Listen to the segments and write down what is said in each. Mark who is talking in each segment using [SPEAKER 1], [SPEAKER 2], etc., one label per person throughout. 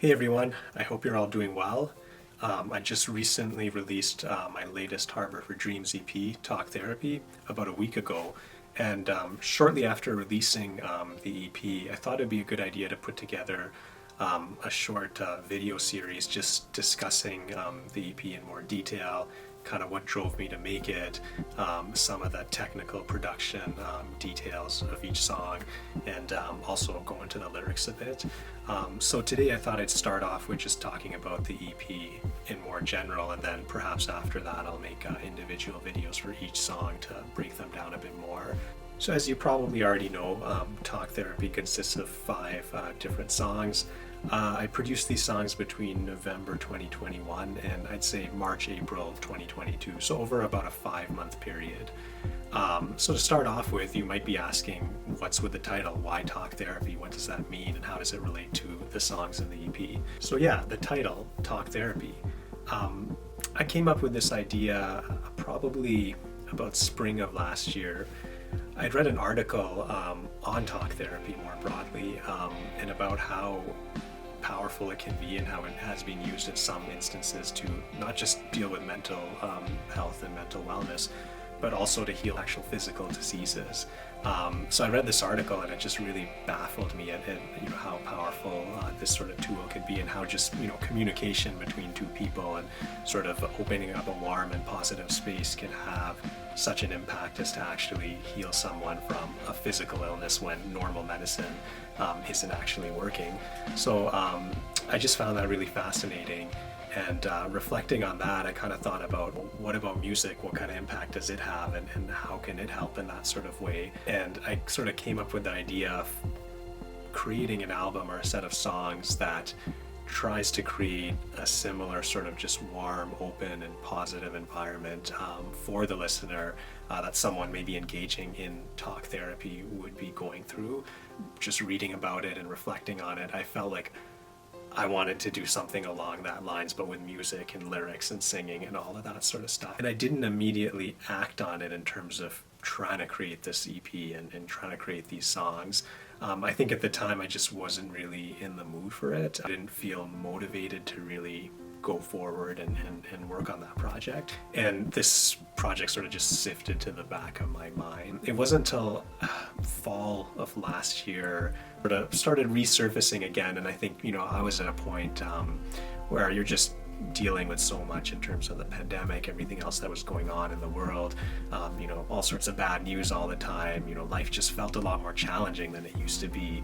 [SPEAKER 1] Hey everyone, I hope you're all doing well. I just recently released my latest Harbor for Dreams EP, Talk Therapy, about a week ago. And shortly after releasing the EP, I thought it'd be a good idea to put together a short video series just discussing the EP in more detail, kind of what drove me to make it, some of the technical production details of each song, and also go into the lyrics a bit. So today I thought I'd start off with just talking about the EP in more general, and then perhaps after that I'll make individual videos for each song to break them down a bit more. So as you probably already know, Talk Therapy consists of 5 different songs. I produced these songs between November 2021 and I'd say March, April 2022, so over about a 5-month period. So to start off with, you might be asking, what's with the title? Why Talk Therapy? What does that mean, and how does it relate to the songs in the EP? So yeah, the title, Talk Therapy. I came up with this idea probably about spring of last year. I'd read an article on talk therapy more broadly, and about how powerful it can be and how it has been used in some instances to not just deal with mental health and mental wellness, but also to heal actual physical diseases. So I read this article and it just really baffled me at how powerful this sort of tool could be, and how just communication between two people and sort of opening up a warm and positive space can have such an impact as to actually heal someone from a physical illness when normal medicine isn't actually working. So I just found that really fascinating. And reflecting on that, I kind of thought about, what about music? What kind of impact does it have, and how can it help in that sort of way? And I sort of came up with the idea of creating an album or a set of songs that tries to create a similar sort of just warm, open, and positive environment for the listener that someone maybe engaging in talk therapy would be going through. Just reading about it and reflecting on it, I felt like I wanted to do something along that lines, but with music and lyrics and singing and all of that sort of stuff. And I didn't immediately act on it in terms of trying to create this EP and trying to create these songs. I think at the time I just wasn't really in the mood for it. I didn't feel motivated to really go forward and work on that project. And this project sort of just sifted to the back of my mind. It wasn't until fall of last year sort of started resurfacing again, and I think I was at a point where you're just dealing with so much in terms of the pandemic, everything else that was going on in the world, all sorts of bad news all the time. Life just felt a lot more challenging than it used to be.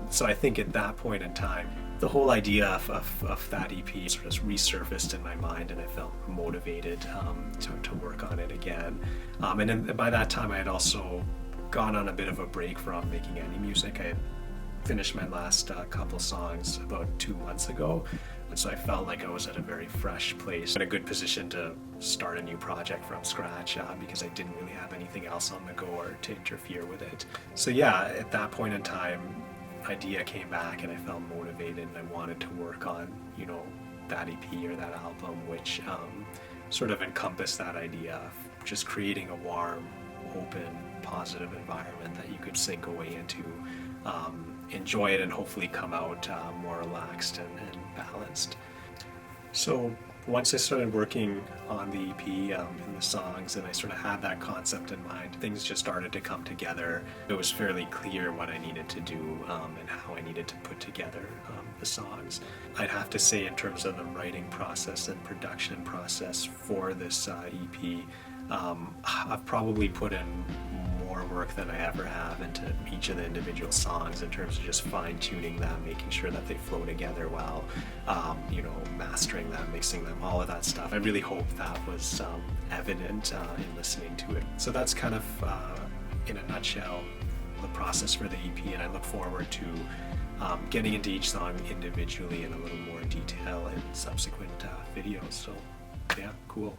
[SPEAKER 1] So I think at that point in time, the whole idea of that EP sort of resurfaced in my mind, and I felt motivated to work on it again. And then by that time, I had also gone on a bit of a break from making any music. I had finished my last couple songs about 2 months ago, and so I felt like I was at a very fresh place, in a good position to start a new project from scratch, because I didn't really have anything else on the go or to interfere with it. So yeah, at that point in time, idea came back and I felt motivated, and I wanted to work on that EP or that album, which sort of encompassed that idea of just creating a warm, open, positive environment that you could sink away into, enjoy it, and hopefully come out more relaxed and balanced. So once I started working on the EP and the songs, and I sort of had that concept in mind, things just started to come together. It was fairly clear what I needed to do and how I needed to put together the songs. I'd have to say, in terms of the writing process and production process for this EP, I've probably put in more work than I ever have into each of the individual songs, in terms of just fine-tuning them, making sure that they flow together well, mastering them, mixing them, all of that stuff. I really hope that was evident in listening to it. So that's kind of, in a nutshell, the process for the EP, and I look forward to getting into each song individually in a little more detail in subsequent videos. So yeah, cool.